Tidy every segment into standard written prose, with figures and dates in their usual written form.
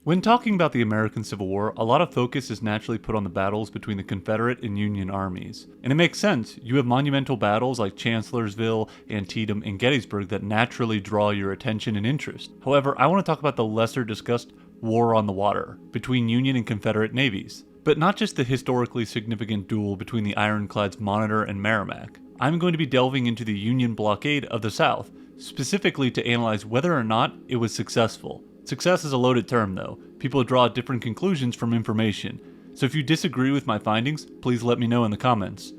When talking about the American Civil War, a lot of focus is naturally put on the battles between the Confederate and Union armies. And it makes sense. You have monumental battles like Chancellorsville, Antietam, and Gettysburg that naturally draw your attention and interest. However, I want to talk about the lesser discussed War on the Water between Union and Confederate navies. But not just the historically significant duel between the ironclads Monitor and Merrimack. I'm going to be delving into the Union blockade of the South, specifically to analyze whether or not it was successful. Success is a loaded term though. People draw different conclusions from information. So if you disagree with my findings, please let me know in the comments.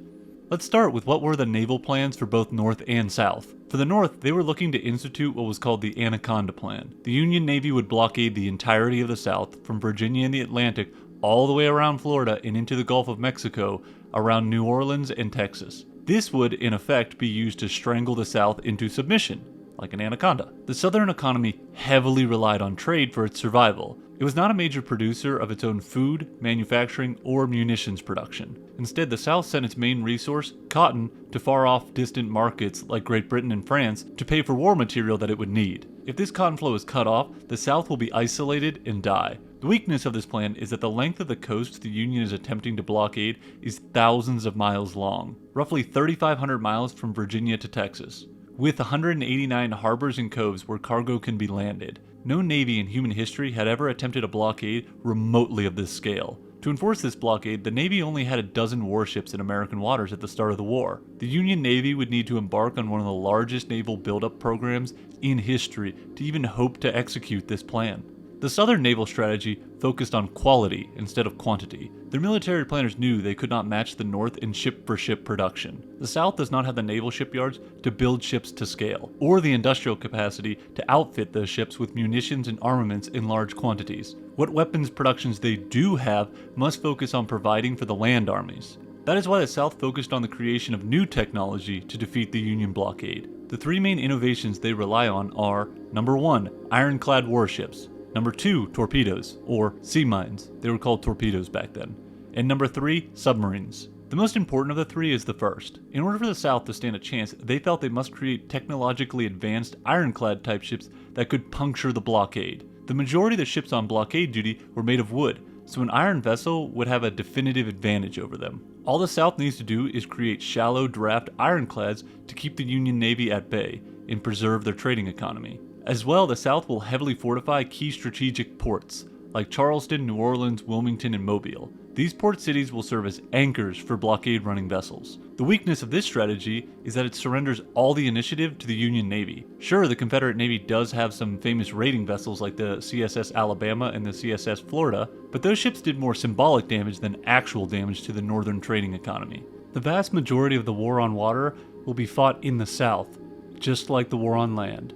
Let's start with what were the naval plans for both North and South. For the North, they were looking to institute what was called the Anaconda Plan. The Union Navy would blockade the entirety of the South, from Virginia and the Atlantic all the way around Florida and into the Gulf of Mexico, around New Orleans and Texas. This would, in effect, be used to strangle the South into submission, like an anaconda. The Southern economy heavily relied on trade for its survival. It was not a major producer of its own food, manufacturing, or munitions production. Instead, the South sent its main resource, cotton, to far-off distant markets like Great Britain and France to pay for war material that it would need. If this cotton flow is cut off, the South will be isolated and die. The weakness of this plan is that the length of the coast the Union is attempting to blockade is thousands of miles long, roughly 3,500 miles from Virginia to Texas, with 189 harbors and coves where cargo can be landed. No navy in human history had ever attempted a blockade remotely of this scale. To enforce this blockade, the Navy only had a dozen warships in American waters at the start of the war. The Union Navy would need to embark on one of the largest naval buildup programs in history to even hope to execute this plan. The Southern naval strategy focused on quality instead of quantity. Their military planners knew they could not match the North in ship-for-ship production. The South does not have the naval shipyards to build ships to scale, or the industrial capacity to outfit those ships with munitions and armaments in large quantities. What weapons productions they do have must focus on providing for the land armies. That is why the South focused on the creation of new technology to defeat the Union blockade. The three main innovations they rely on are, number 1, ironclad warships. Number 2, torpedoes, or sea mines. They were called torpedoes back then. And number 3, submarines. The most important of the three is the first. In order for the South to stand a chance, they felt they must create technologically advanced ironclad type ships that could puncture the blockade. The majority of the ships on blockade duty were made of wood, so an iron vessel would have a definitive advantage over them. All the South needs to do is create shallow draft ironclads to keep the Union Navy at bay and preserve their trading economy. As well, the South will heavily fortify key strategic ports, like Charleston, New Orleans, Wilmington, and Mobile. These port cities will serve as anchors for blockade-running vessels. The weakness of this strategy is that it surrenders all the initiative to the Union Navy. Sure, the Confederate Navy does have some famous raiding vessels like the CSS Alabama and the CSS Florida, but those ships did more symbolic damage than actual damage to the northern trading economy. The vast majority of the war on water will be fought in the South, just like the war on land.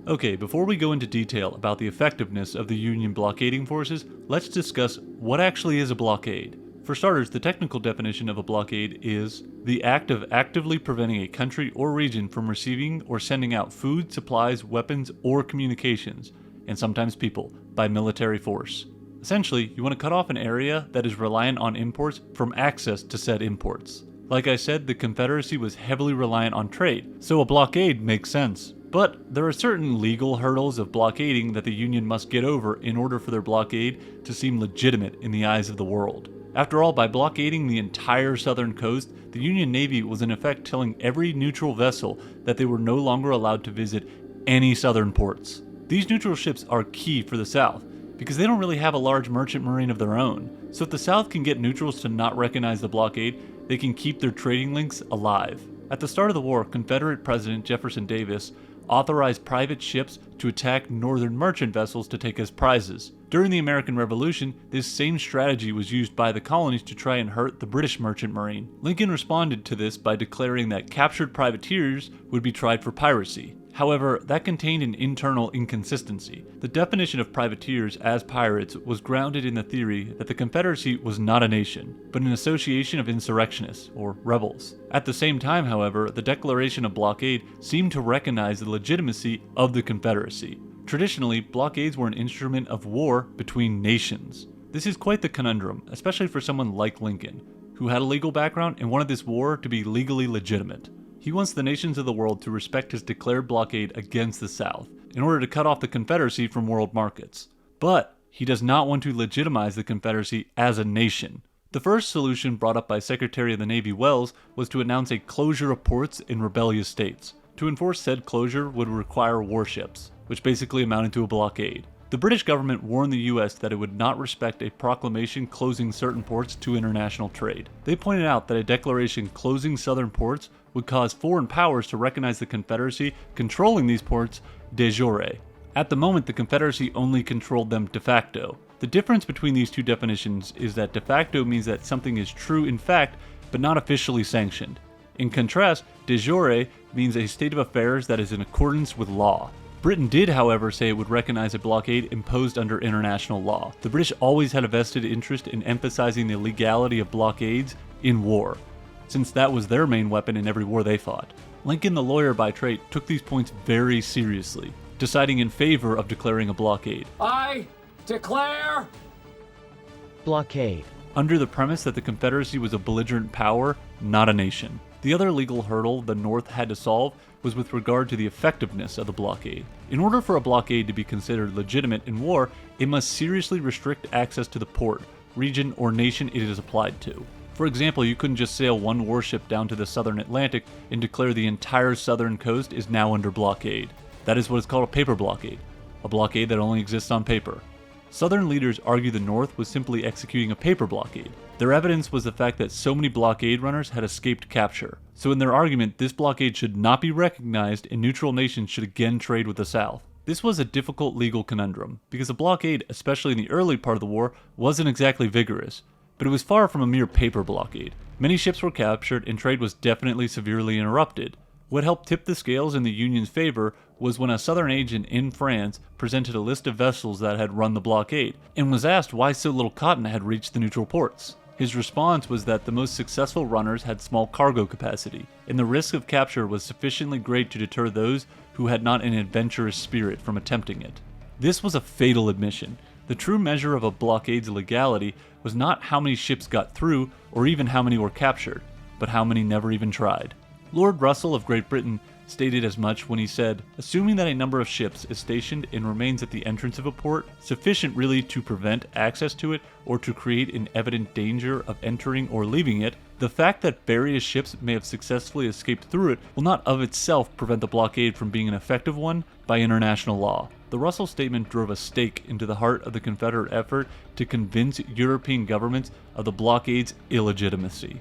Okay, before we go into detail about the effectiveness of the Union blockading forces, let's discuss what actually is a blockade. For starters, the technical definition of a blockade is the act of actively preventing a country or region from receiving or sending out food, supplies, weapons, or communications, and sometimes people, by military force. Essentially, you want to cut off an area that is reliant on imports from access to said imports. Like I said, the Confederacy was heavily reliant on trade, so a blockade makes sense. But there are certain legal hurdles of blockading that the Union must get over in order for their blockade to seem legitimate in the eyes of the world. After all, by blockading the entire southern coast, the Union Navy was in effect telling every neutral vessel that they were no longer allowed to visit any southern ports. These neutral ships are key for the South, because they don't really have a large merchant marine of their own. So if the South can get neutrals to not recognize the blockade, they can keep their trading links alive. At the start of the war, Confederate President Jefferson Davis authorized private ships to attack northern merchant vessels to take as prizes. During the American Revolution, this same strategy was used by the colonies to try and hurt the British merchant marine. Lincoln responded to this by declaring that captured privateers would be tried for piracy. However, that contained an internal inconsistency. The definition of privateers as pirates was grounded in the theory that the Confederacy was not a nation, but an association of insurrectionists, or rebels. At the same time, however, the declaration of blockade seemed to recognize the legitimacy of the Confederacy. Traditionally, blockades were an instrument of war between nations. This is quite the conundrum, especially for someone like Lincoln, who had a legal background and wanted this war to be legally legitimate. He wants the nations of the world to respect his declared blockade against the South, in order to cut off the Confederacy from world markets. But He does not want to legitimize the Confederacy as a nation. The first solution brought up by Secretary of the Navy Wells was to announce a closure of ports in rebellious states. To enforce said closure would require warships, which basically amounted to a blockade. The British government warned the US that it would not respect a proclamation closing certain ports to international trade. They pointed out that a declaration closing southern ports would cause foreign powers to recognize the Confederacy controlling these ports de jure. At the moment, the Confederacy only controlled them de facto. The difference between these two definitions is that de facto means that something is true in fact, but not officially sanctioned. In contrast, de jure means a state of affairs that is in accordance with law. Britain did, however, say it would recognize a blockade imposed under international law. The British always had a vested interest in emphasizing the legality of blockades in war, since that was their main weapon in every war they fought. Lincoln, the lawyer by trade, took these points very seriously, deciding in favor of declaring a blockade. I declare blockade. Under the premise that the Confederacy was a belligerent power, not a nation. The other legal hurdle the North had to solve was with regard to the effectiveness of the blockade. In order for a blockade to be considered legitimate in war, it must seriously restrict access to the port, region, or nation it is applied to. For example, you couldn't just sail one warship down to the southern Atlantic and declare the entire southern coast is now under blockade. That is what is called a paper blockade, a blockade that only exists on paper. Southern leaders argue the North was simply executing a paper blockade. Their evidence was the fact that so many blockade runners had escaped capture. So in their argument, this blockade should not be recognized and neutral nations should again trade with the South. This was a difficult legal conundrum, because a blockade, especially in the early part of the war, wasn't exactly vigorous, but it was far from a mere paper blockade. Many ships were captured and trade was definitely severely interrupted. What helped tip the scales in the Union's favor was when a Southern agent in France presented a list of vessels that had run the blockade, and was asked why so little cotton had reached the neutral ports. His response was that the most successful runners had small cargo capacity, and the risk of capture was sufficiently great to deter those who had not an adventurous spirit from attempting it. This was a fatal admission. The true measure of a blockade's legality was not how many ships got through, or even how many were captured, but how many never even tried. Lord Russell of Great Britain stated as much when he said, "Assuming that a number of ships is stationed and remains at the entrance of a port, sufficient really to prevent access to it or to create an evident danger of entering or leaving it, the fact that various ships may have successfully escaped through it will not of itself prevent the blockade from being an effective one by international law." The Russell statement drove a stake into the heart of the Confederate effort to convince European governments of the blockade's illegitimacy.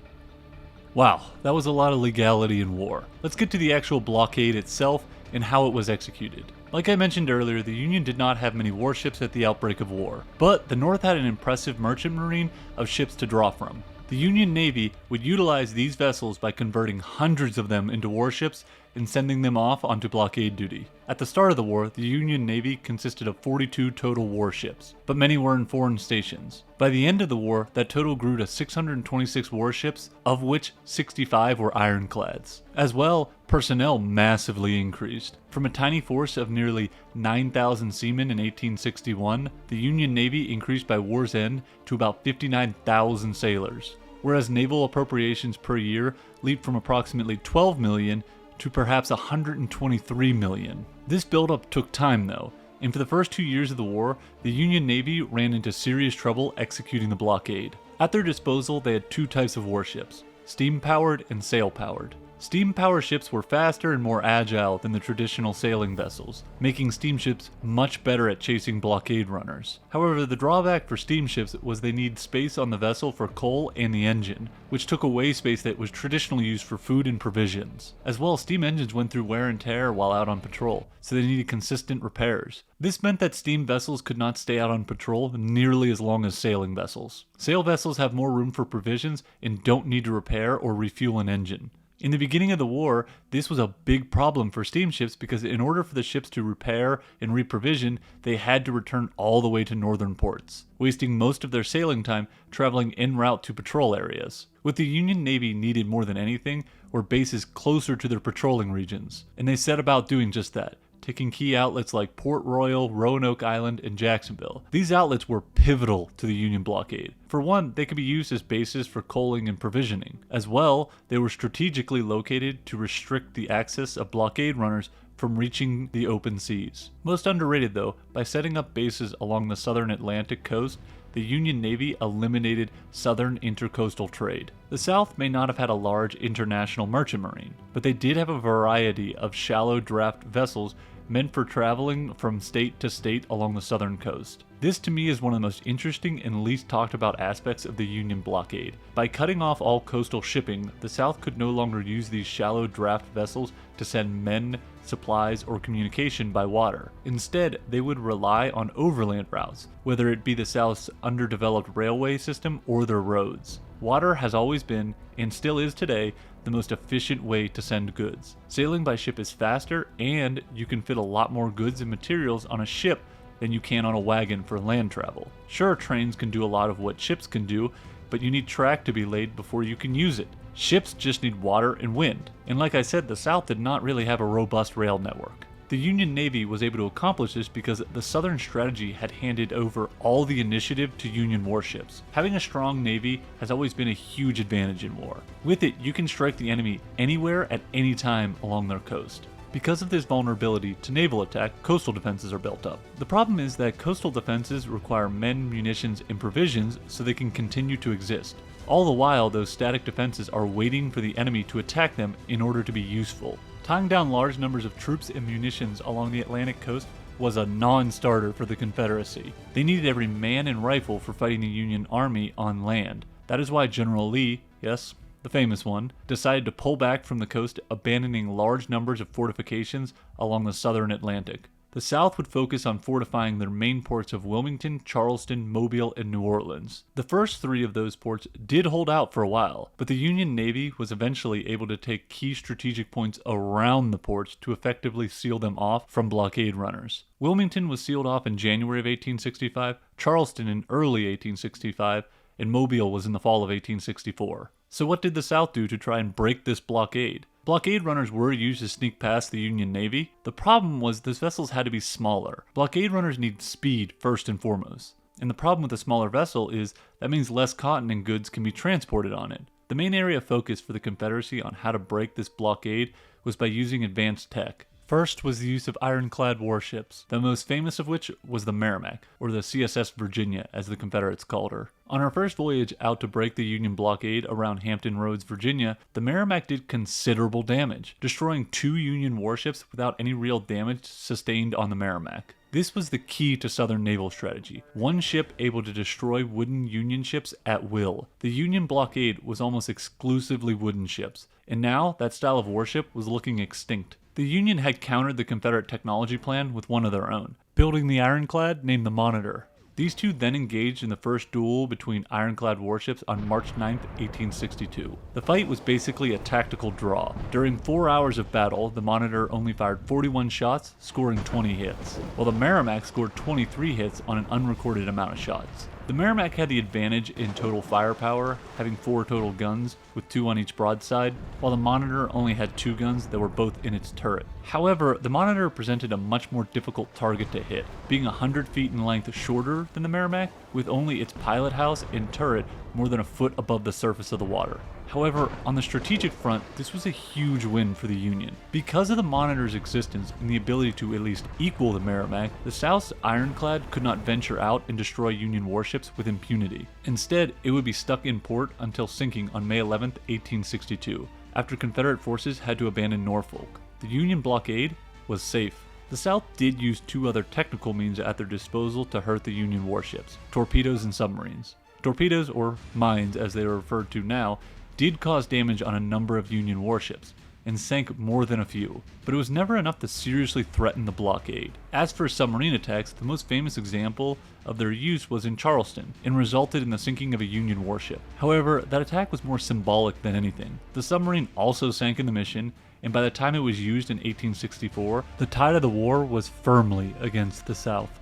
Wow, that was a lot of legality in war. Let's get to the actual blockade itself and how it was executed. Like I mentioned earlier, the Union did not have many warships at the outbreak of war, but the North had an impressive merchant marine of ships to draw from. The Union Navy would utilize these vessels by converting hundreds of them into warships and sending them off onto blockade duty. At the start of the war, the Union Navy consisted of 42 total warships, but many were in foreign stations. By the end of the war, that total grew to 626 warships, of which 65 were ironclads. As well, personnel massively increased. From a tiny force of nearly 9,000 seamen in 1861, the Union Navy increased by war's end to about 59,000 sailors, whereas naval appropriations per year leaped from approximately 12 million to perhaps 123 million. This buildup took time though, and for the first 2 years of the war, the Union Navy ran into serious trouble executing the blockade. At their disposal, they had two types of warships, steam-powered and sail-powered. Steam-powered ships were faster and more agile than the traditional sailing vessels, making steamships much better at chasing blockade runners. However, the drawback for steamships was they needed space on the vessel for coal and the engine, which took away space that was traditionally used for food and provisions. As well, steam engines went through wear and tear while out on patrol, so they needed consistent repairs. This meant that steam vessels could not stay out on patrol nearly as long as sailing vessels. Sail vessels have more room for provisions and don't need to repair or refuel an engine. In the beginning of the war, this was a big problem for steamships because in order for the ships to repair and reprovision, they had to return all the way to northern ports, wasting most of their sailing time traveling en route to patrol areas. What the Union Navy needed more than anything were bases closer to their patrolling regions, and they set about doing just that, taking key outlets like Port Royal, Roanoke Island, and Jacksonville. These outlets were pivotal to the Union blockade. For one, they could be used as bases for coaling and provisioning. As well, they were strategically located to restrict the access of blockade runners from reaching the open seas. Most underrated though, by setting up bases along the southern Atlantic coast, the Union Navy eliminated southern intercoastal trade. The South may not have had a large international merchant marine, but they did have a variety of shallow draft vessels meant for traveling from state to state along the southern coast. This to me is one of the most interesting and least talked about aspects of the Union blockade. By cutting off all coastal shipping, the South could no longer use these shallow draft vessels to send men, supplies, or communication by water. Instead, they would rely on overland routes, whether it be the South's underdeveloped railway system or their roads. Water has always been, and still is today, the most efficient way to send goods. Sailing by ship is faster, and you can fit a lot more goods and materials on a ship than you can on a wagon for land travel. Sure, trains can do a lot of what ships can do, but you need track to be laid before you can use it. Ships just need water and wind. And like I said, the South did not really have a robust rail network. The Union Navy was able to accomplish this because the Southern strategy had handed over all the initiative to Union warships. Having a strong navy has always been a huge advantage in war. With it, you can strike the enemy anywhere at any time along their coast. Because of this vulnerability to naval attack, coastal defenses are built up. The problem is that coastal defenses require men, munitions, and provisions so they can continue to exist. All the while, those static defenses are waiting for the enemy to attack them in order to be useful. Tying down large numbers of troops and munitions along the Atlantic coast was a non-starter for the Confederacy. They needed every man and rifle for fighting the Union Army on land. That is why General Lee, yes, the famous one, decided to pull back from the coast, abandoning large numbers of fortifications along the southern Atlantic. The South would focus on fortifying their main ports of Wilmington, Charleston, Mobile, and New Orleans. The first three of those ports did hold out for a while, but the Union Navy was eventually able to take key strategic points around the ports to effectively seal them off from blockade runners. Wilmington was sealed off in January of 1865, Charleston in early 1865, and Mobile was in the fall of 1864. So what did the South do to try and break this blockade? Blockade runners were used to sneak past the Union Navy. The problem was those vessels had to be smaller. Blockade runners need speed first and foremost. And the problem with a smaller vessel is that means less cotton and goods can be transported on it. The main area of focus for the Confederacy on how to break this blockade was by using advanced tech. First was the use of ironclad warships, the most famous of which was the Merrimac, or the CSS Virginia as the Confederates called her. On her first voyage out to break the Union blockade around Hampton Roads, Virginia, the Merrimac did considerable damage, destroying 2 Union warships without any real damage sustained on the Merrimac. This was the key to Southern naval strategy, one ship able to destroy wooden Union ships at will. The Union blockade was almost exclusively wooden ships, and now that style of warship was looking extinct. The Union had countered the Confederate technology plan with one of their own, building the ironclad named the Monitor. These two then engaged in the first duel between ironclad warships on March 9, 1862. The fight was basically a tactical draw. During 4 hours of battle, the Monitor only fired 41 shots, scoring 20 hits, while the Merrimac scored 23 hits on an unrecorded amount of shots. The Merrimac had the advantage in total firepower, having 4 total guns, with 2 on each broadside, while the Monitor only had 2 guns that were both in its turret. However, the Monitor presented a much more difficult target to hit, being 100 feet in length shorter than the Merrimac, with only its pilot house and turret more than a foot above the surface of the water. However, on the strategic front, this was a huge win for the Union. Because of the Monitor's existence and the ability to at least equal the Merrimac, the South's ironclad could not venture out and destroy Union warships with impunity. Instead, it would be stuck in port until sinking on May 11, 1862, after Confederate forces had to abandon Norfolk. The Union blockade was safe. The South did use 2 other technical means at their disposal to hurt the Union warships: torpedoes and submarines. Torpedoes, or mines as they are referred to now, did cause damage on a number of Union warships, and sank more than a few, but it was never enough to seriously threaten the blockade. As for submarine attacks, the most famous example of their use was in Charleston, and resulted in the sinking of a Union warship. However, that attack was more symbolic than anything. The submarine also sank in the mission, and by the time it was used in 1864, the tide of the war was firmly against the South.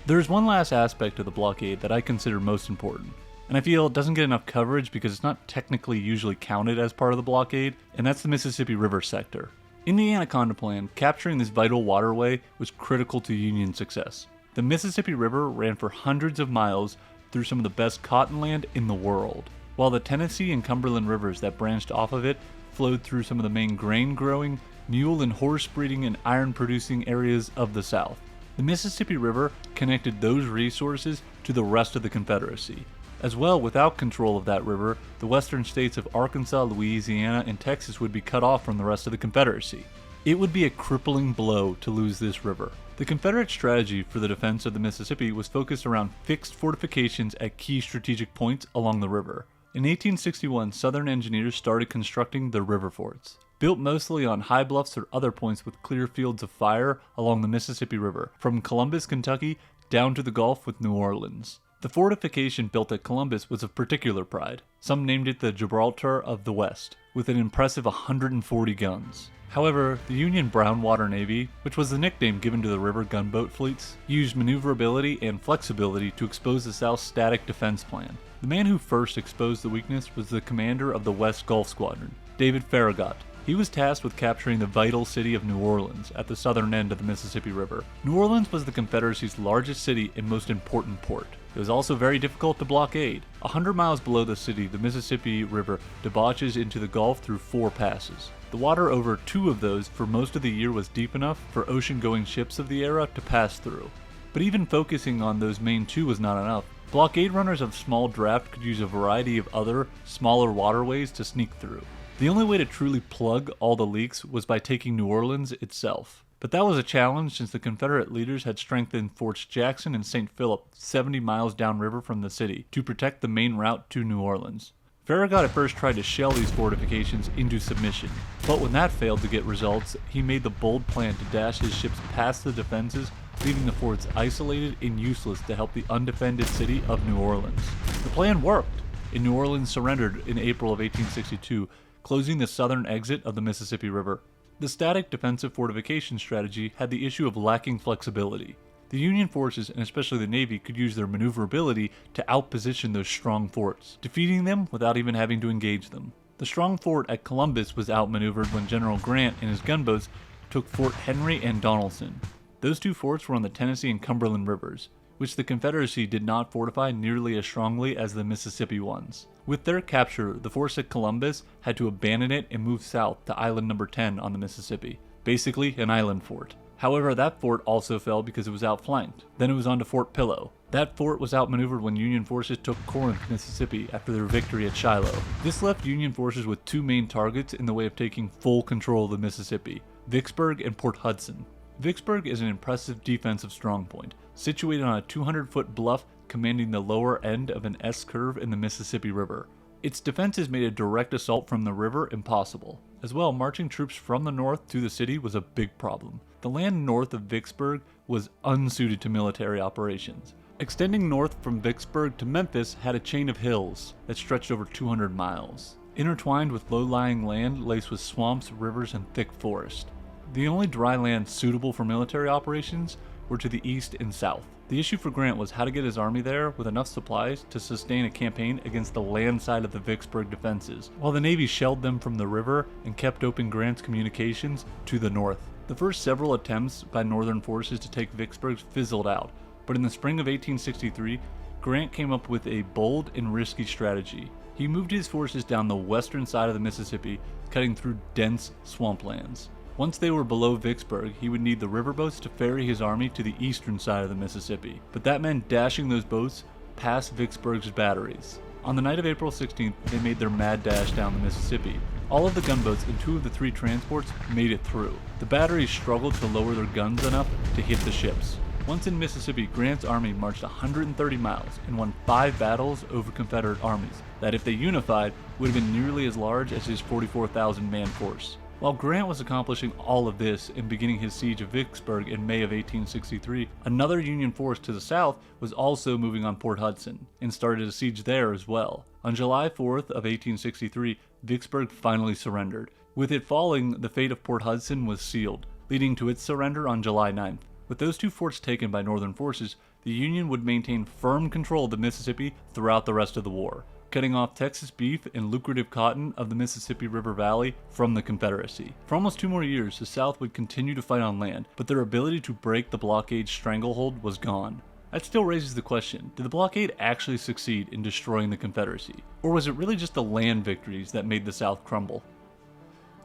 There's one last aspect of the blockade that I consider most important, and I feel it doesn't get enough coverage because it's not technically usually counted as part of the blockade, and that's the Mississippi River sector. In the Anaconda Plan, capturing this vital waterway was critical to Union success. The Mississippi River ran for hundreds of miles through some of the best cotton land in the world, while the Tennessee and Cumberland rivers that branched off of it flowed through some of the main grain-growing, mule and horse breeding and iron-producing areas of the South. The Mississippi River connected those resources to the rest of the Confederacy. As well, without control of that river, the western states of Arkansas, Louisiana, and Texas would be cut off from the rest of the Confederacy. It would be a crippling blow to lose this river. The Confederate strategy for the defense of the Mississippi was focused around fixed fortifications at key strategic points along the river. In 1861, Southern engineers started constructing the river forts, built mostly on high bluffs or other points with clear fields of fire along the Mississippi River, from Columbus, Kentucky, down to the Gulf with New Orleans. The fortification built at Columbus was of particular pride. Some named it the Gibraltar of the West, with an impressive 140 guns. However, the Union Brownwater Navy, which was the nickname given to the river gunboat fleets, used maneuverability and flexibility to expose the South's static defense plan. The man who first exposed the weakness was the commander of the West Gulf Squadron, David Farragut. He was tasked with capturing the vital city of New Orleans at the southern end of the Mississippi River. New Orleans was the Confederacy's largest city and most important port. It was also very difficult to blockade. 100 miles below the city, the Mississippi River debauches into the Gulf through 4 passes. The water over 2 of those for most of the year was deep enough for ocean-going ships of the era to pass through. But even focusing on those main 2 was not enough. Blockade runners of small draft could use a variety of other, smaller waterways to sneak through. The only way to truly plug all the leaks was by taking New Orleans itself. But that was a challenge since the Confederate leaders had strengthened Forts Jackson and St. Philip 70 miles downriver from the city to protect the main route to New Orleans. Farragut at first tried to shell these fortifications into submission, but when that failed to get results, he made the bold plan to dash his ships past the defenses, leaving the forts isolated and useless to help the undefended city of New Orleans. The plan worked, and New Orleans surrendered in April of 1862, closing the southern exit of the Mississippi River. The static defensive fortification strategy had the issue of lacking flexibility. The Union forces, and especially the Navy, could use their maneuverability to outposition those strong forts, defeating them without even having to engage them. The strong fort at Columbus was outmaneuvered when General Grant and his gunboats took Fort Henry and Donelson. Those 2 forts were on the Tennessee and Cumberland rivers, which the Confederacy did not fortify nearly as strongly as the Mississippi ones. With their capture, the force at Columbus had to abandon it and move south to Island No. 10 on the Mississippi, basically an island fort. However, that fort also fell because it was outflanked. Then it was on to Fort Pillow. That fort was outmaneuvered when Union forces took Corinth, Mississippi after their victory at Shiloh. This left Union forces with 2 main targets in the way of taking full control of the Mississippi: Vicksburg and Port Hudson. Vicksburg is an impressive defensive strongpoint, situated on a 200-foot bluff commanding the lower end of an S-curve in the Mississippi River. Its defenses made a direct assault from the river impossible. As well, marching troops from the north to the city was a big problem. The land north of Vicksburg was unsuited to military operations. Extending north from Vicksburg to Memphis had a chain of hills that stretched over 200 miles, intertwined with low-lying land laced with swamps, rivers, and thick forest. The only dry land suitable for military operations were to the east and south. The issue for Grant was how to get his army there with enough supplies to sustain a campaign against the land side of the Vicksburg defenses, while the Navy shelled them from the river and kept open Grant's communications to the north. The first several attempts by Northern forces to take Vicksburg fizzled out, but in the spring of 1863, Grant came up with a bold and risky strategy. He moved his forces down the western side of the Mississippi, cutting through dense swamplands. Once they were below Vicksburg, he would need the riverboats to ferry his army to the eastern side of the Mississippi, but that meant dashing those boats past Vicksburg's batteries. On the night of April 16th, they made their mad dash down the Mississippi. All of the gunboats and 2 of the 3 transports made it through. The batteries struggled to lower their guns enough to hit the ships. Once in Mississippi, Grant's army marched 130 miles and won 5 battles over Confederate armies that, if they unified, would have been nearly as large as his 44,000-man force. While Grant was accomplishing all of this and beginning his siege of Vicksburg in May of 1863, another Union force to the south was also moving on Port Hudson and started a siege there as well. On July 4th of 1863, Vicksburg finally surrendered. With it falling, the fate of Port Hudson was sealed, leading to its surrender on July 9th. With those 2 forts taken by Northern forces, the Union would maintain firm control of the Mississippi throughout the rest of the war, cutting off Texas beef and lucrative cotton of the Mississippi River Valley from the Confederacy. For almost 2 more years, the South would continue to fight on land, but their ability to break the blockade's stranglehold was gone. That still raises the question, did the blockade actually succeed in destroying the Confederacy? Or was it really just the land victories that made the South crumble?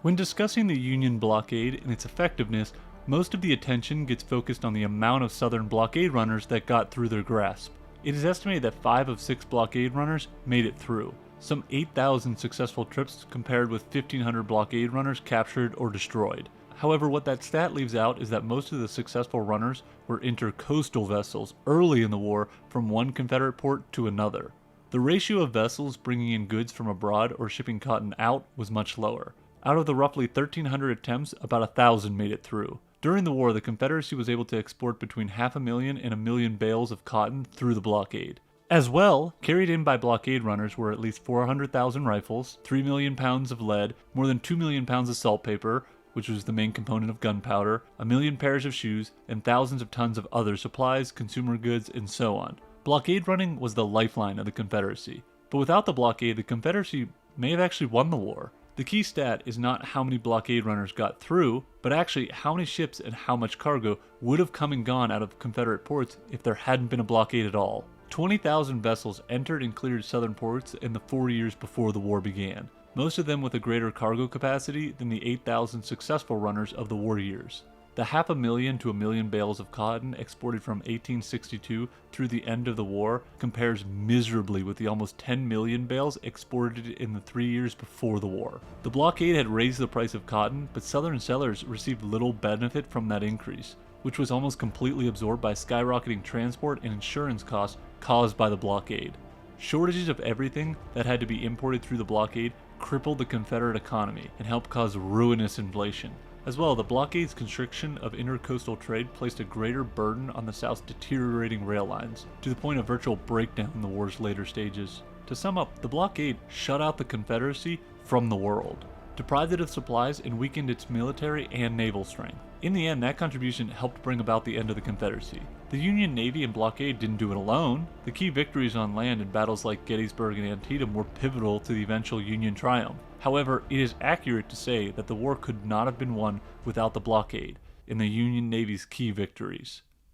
When discussing the Union blockade and its effectiveness, most of the attention gets focused on the amount of Southern blockade runners that got through their grasp. It is estimated that 5 of 6 blockade runners made it through, some 8,000 successful trips compared with 1,500 blockade runners captured or destroyed. However, what that stat leaves out is that most of the successful runners were intercoastal vessels early in the war from one Confederate port to another. The ratio of vessels bringing in goods from abroad or shipping cotton out was much lower. Out of the roughly 1,300 attempts, about 1,000 made it through. During the war, the Confederacy was able to export between 500,000 and 1,000,000 bales of cotton through the blockade. As well, carried in by blockade runners were at least 400,000 rifles, 3 million pounds of lead, more than 2 million pounds of saltpaper, which was the main component of gunpowder, 1,000,000 pairs of shoes, and thousands of tons of other supplies, consumer goods, and so on. Blockade running was the lifeline of the Confederacy. But without the blockade, the Confederacy may have actually won the war. The key stat is not how many blockade runners got through, but actually how many ships and how much cargo would have come and gone out of Confederate ports if there hadn't been a blockade at all. 20,000 vessels entered and cleared southern ports in the 4 years before the war began, most of them with a greater cargo capacity than the 8,000 successful runners of the war years. The 500,000 to 1,000,000 bales of cotton exported from 1862 through the end of the war compares miserably with the almost 10 million bales exported in the 3 years before the war. The blockade had raised the price of cotton, but Southern sellers received little benefit from that increase, which was almost completely absorbed by skyrocketing transport and insurance costs caused by the blockade. Shortages of everything that had to be imported through the blockade crippled the Confederate economy and helped cause ruinous inflation. As well, the blockade's constriction of intercoastal trade placed a greater burden on the South's deteriorating rail lines, to the point of virtual breakdown in the war's later stages. To sum up, the blockade shut out the Confederacy from the world, deprived it of supplies, and weakened its military and naval strength. In the end, that contribution helped bring about the end of the Confederacy. The Union Navy and blockade didn't do it alone. The key victories on land in battles like Gettysburg and Antietam were pivotal to the eventual Union triumph. However, it is accurate to say that the war could not have been won without the blockade and the Union Navy's key victories.